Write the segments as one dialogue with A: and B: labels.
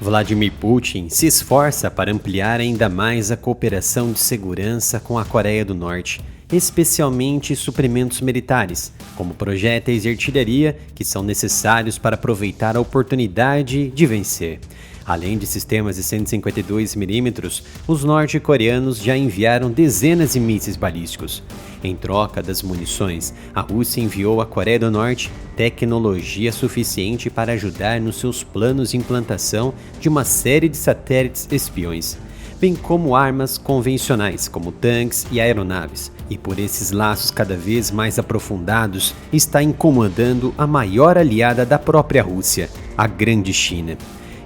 A: Vladimir Putin se esforça para ampliar ainda mais a cooperação de segurança com a Coreia do Norte, especialmente suprimentos militares, como projéteis e artilharia que são necessários para aproveitar a oportunidade de vencer. Além de sistemas de 152mm, os norte-coreanos já enviaram dezenas de mísseis balísticos. Em troca das munições, a Rússia enviou à Coreia do Norte tecnologia suficiente para ajudar nos seus planos de implantação de uma série de satélites espiões, bem como armas convencionais como tanques e aeronaves, e por esses laços cada vez mais aprofundados está incomodando a maior aliada da própria Rússia, a Grande China.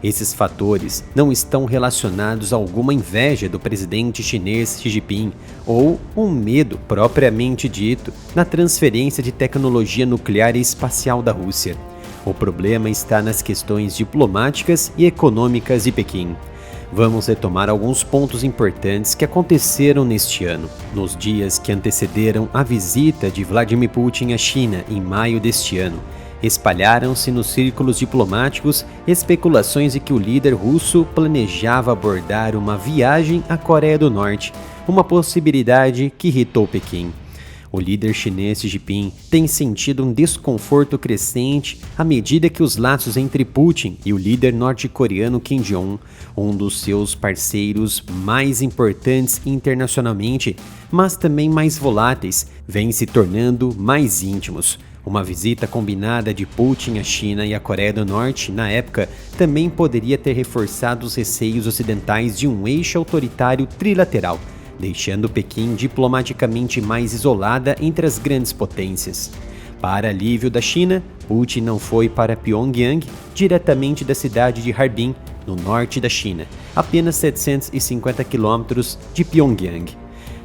A: Esses fatores não estão relacionados a alguma inveja do presidente chinês Xi Jinping ou um medo propriamente dito na transferência de tecnologia nuclear e espacial da Rússia. O problema está nas questões diplomáticas e econômicas de Pequim. Vamos retomar alguns pontos importantes que aconteceram neste ano. Nos dias que antecederam a visita de Vladimir Putin à China em maio deste ano, espalharam-se nos círculos diplomáticos especulações de que o líder russo planejava abordar uma viagem à Coreia do Norte, uma possibilidade que irritou Pequim. O líder chinês Xi Jinping tem sentido um desconforto crescente à medida que os laços entre Putin e o líder norte-coreano Kim Jong-un, um dos seus parceiros mais importantes internacionalmente, mas também mais voláteis, vêm se tornando mais íntimos. Uma visita combinada de Putin à China e à Coreia do Norte, na época, também poderia ter reforçado os receios ocidentais de um eixo autoritário trilateral, deixando Pequim diplomaticamente mais isolada entre as grandes potências. Para alívio da China, Putin não foi para Pyongyang, diretamente da cidade de Harbin, no norte da China, apenas 750 quilômetros de Pyongyang.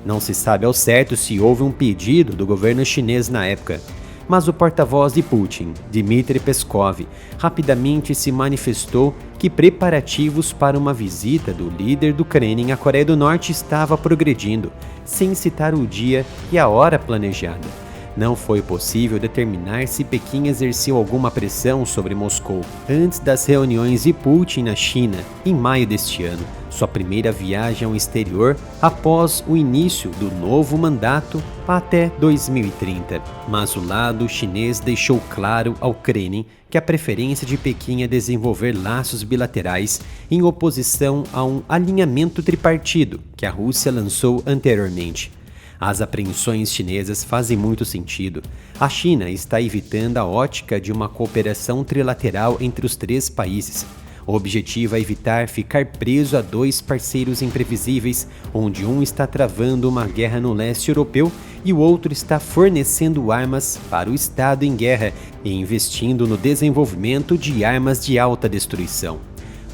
A: Não se sabe ao certo se houve um pedido do governo chinês na época, mas o porta-voz de Putin, Dmitry Peskov, rapidamente se manifestou que preparativos para uma visita do líder do Kremlin à Coreia do Norte estava progredindo, sem citar o dia e a hora planejada. Não foi possível determinar se Pequim exerceu alguma pressão sobre Moscou antes das reuniões de Putin na China, em maio deste ano, sua primeira viagem ao exterior após o início do novo mandato até 2030. Mas o lado chinês deixou claro ao Kremlin que a preferência de Pequim é desenvolver laços bilaterais em oposição a um alinhamento tripartido que a Rússia lançou anteriormente. As apreensões chinesas fazem muito sentido. A China está evitando a ótica de uma cooperação trilateral entre os três países. O objetivo é evitar ficar preso a dois parceiros imprevisíveis, onde um está travando uma guerra no leste europeu e o outro está fornecendo armas para o Estado em guerra e investindo no desenvolvimento de armas de alta destruição.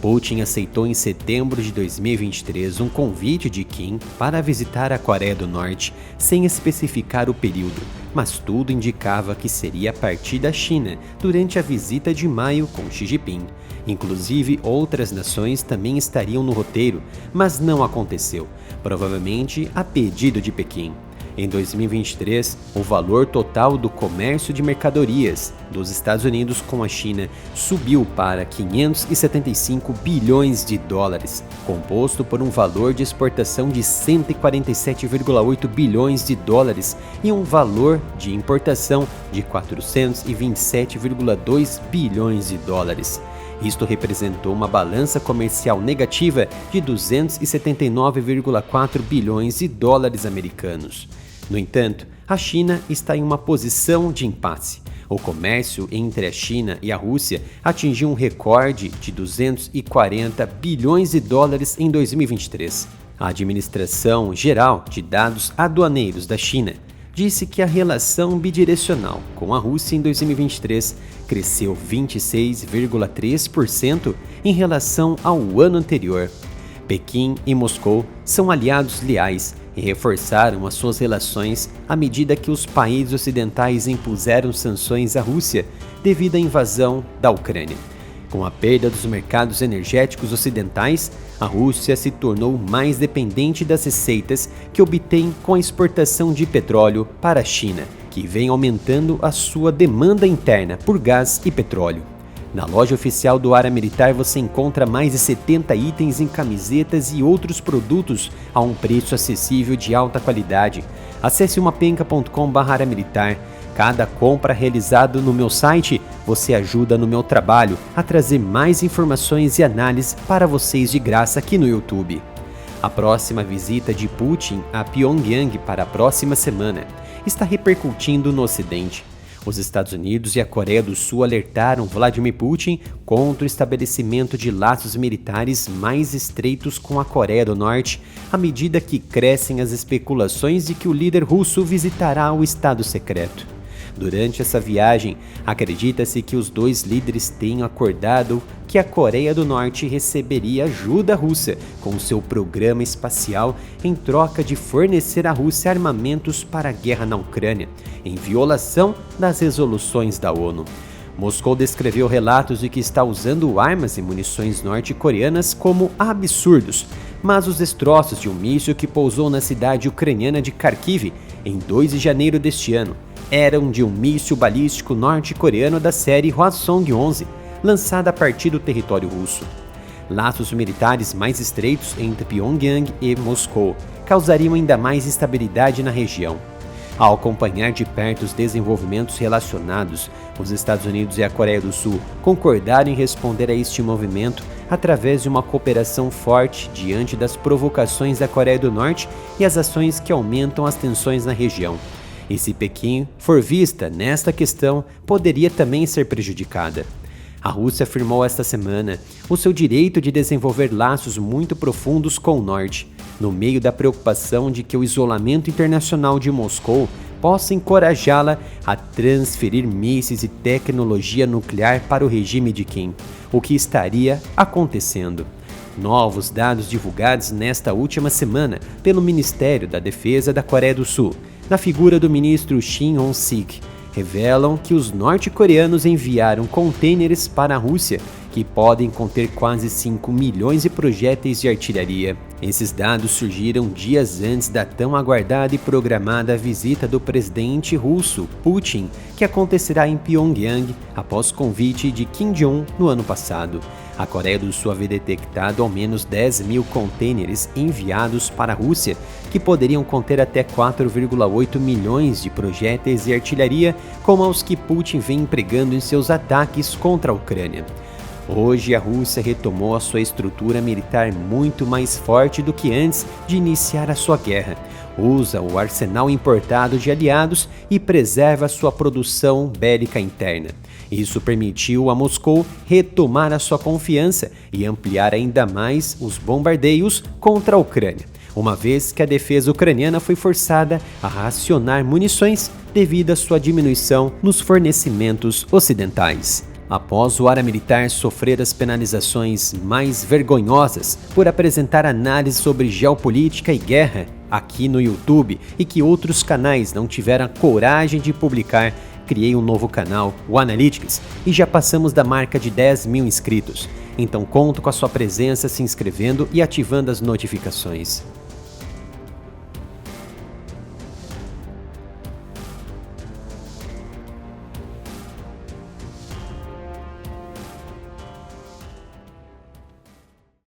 A: Putin aceitou em setembro de 2023 um convite de Kim para visitar a Coreia do Norte, sem especificar o período, mas tudo indicava que seria a partir da China, durante a visita de maio com Xi Jinping. Inclusive, outras nações também estariam no roteiro, mas não aconteceu, provavelmente a pedido de Pequim. Em 2023, o valor total do comércio de mercadorias dos Estados Unidos com a China subiu para 575 bilhões de dólares, composto por um valor de exportação de 147,8 bilhões de dólares e um valor de importação de 427,2 bilhões de dólares. Isto representou uma balança comercial negativa de 279,4 bilhões de dólares americanos. No entanto, a China está em uma posição de impasse. O comércio entre a China e a Rússia atingiu um recorde de 240 bilhões de dólares em 2023. A Administração Geral de Dados Aduaneiros da China disse que a relação bidirecional com a Rússia em 2023 cresceu 26,3% em relação ao ano anterior. Pequim e Moscou são aliados leais e reforçaram as suas relações à medida que os países ocidentais impuseram sanções à Rússia devido à invasão da Ucrânia. Com a perda dos mercados energéticos ocidentais, a Rússia se tornou mais dependente das receitas que obtém com a exportação de petróleo para a China, que vem aumentando a sua demanda interna por gás e petróleo. Na loja oficial do Área Militar você encontra mais de 70 itens em camisetas e outros produtos a um preço acessível de alta qualidade. Acesse umapenca.com/área-militar. Cada compra realizada no meu site, você ajuda no meu trabalho a trazer mais informações e análises para vocês de graça aqui no YouTube. A próxima visita de Putin a Pyongyang para a próxima semana está repercutindo no Ocidente. Os Estados Unidos e a Coreia do Sul alertaram Vladimir Putin contra o estabelecimento de laços militares mais estreitos com a Coreia do Norte, à medida que crescem as especulações de que o líder russo visitará o estado secreto. Durante essa viagem, acredita-se que os dois líderes tenham acordado que a Coreia do Norte receberia ajuda russa com seu programa espacial em troca de fornecer à Rússia armamentos para a guerra na Ucrânia, em violação das resoluções da ONU. Moscou descreveu relatos de que está usando armas e munições norte-coreanas como absurdos, mas os destroços de um míssil que pousou na cidade ucraniana de Kharkiv em 2 de janeiro deste ano eram de um míssil balístico norte-coreano da série Hwasong-11, lançada a partir do território russo. Laços militares mais estreitos entre Pyongyang e Moscou causariam ainda mais instabilidade na região. Ao acompanhar de perto os desenvolvimentos relacionados, os Estados Unidos e a Coreia do Sul concordaram em responder a este movimento através de uma cooperação forte diante das provocações da Coreia do Norte e as ações que aumentam as tensões na região. E se Pequim for vista nesta questão, poderia também ser prejudicada. A Rússia afirmou esta semana o seu direito de desenvolver laços muito profundos com o Norte, no meio da preocupação de que o isolamento internacional de Moscou possa encorajá-la a transferir mísseis e tecnologia nuclear para o regime de Kim, o que estaria acontecendo. Novos dados divulgados nesta última semana pelo Ministério da Defesa da Coreia do Sul, na figura do ministro Shin On-sik, revelam que os norte-coreanos enviaram contêineres para a Rússia que podem conter quase 5 milhões de projéteis de artilharia. Esses dados surgiram dias antes da tão aguardada e programada visita do presidente russo, Putin, que acontecerá em Pyongyang após convite de Kim Jong-un no ano passado. A Coreia do Sul havia detectado ao menos 10 mil contêineres enviados para a Rússia, que poderiam conter até 4,8 milhões de projéteis de artilharia, como os que Putin vem empregando em seus ataques contra a Ucrânia. Hoje, a Rússia retomou a sua estrutura militar muito mais forte do que antes de iniciar a sua guerra. Usa o arsenal importado de aliados e preserva sua produção bélica interna. Isso permitiu a Moscou retomar a sua confiança e ampliar ainda mais os bombardeios contra a Ucrânia, uma vez que a defesa ucraniana foi forçada a racionar munições devido à sua diminuição nos fornecimentos ocidentais. Após o Área Militar sofrer as penalizações mais vergonhosas por apresentar análise sobre geopolítica e guerra aqui no YouTube e que outros canais não tiveram a coragem de publicar, criei um novo canal, o Analytics, e já passamos da marca de 10 mil inscritos. Então conto com a sua presença se inscrevendo e ativando as notificações.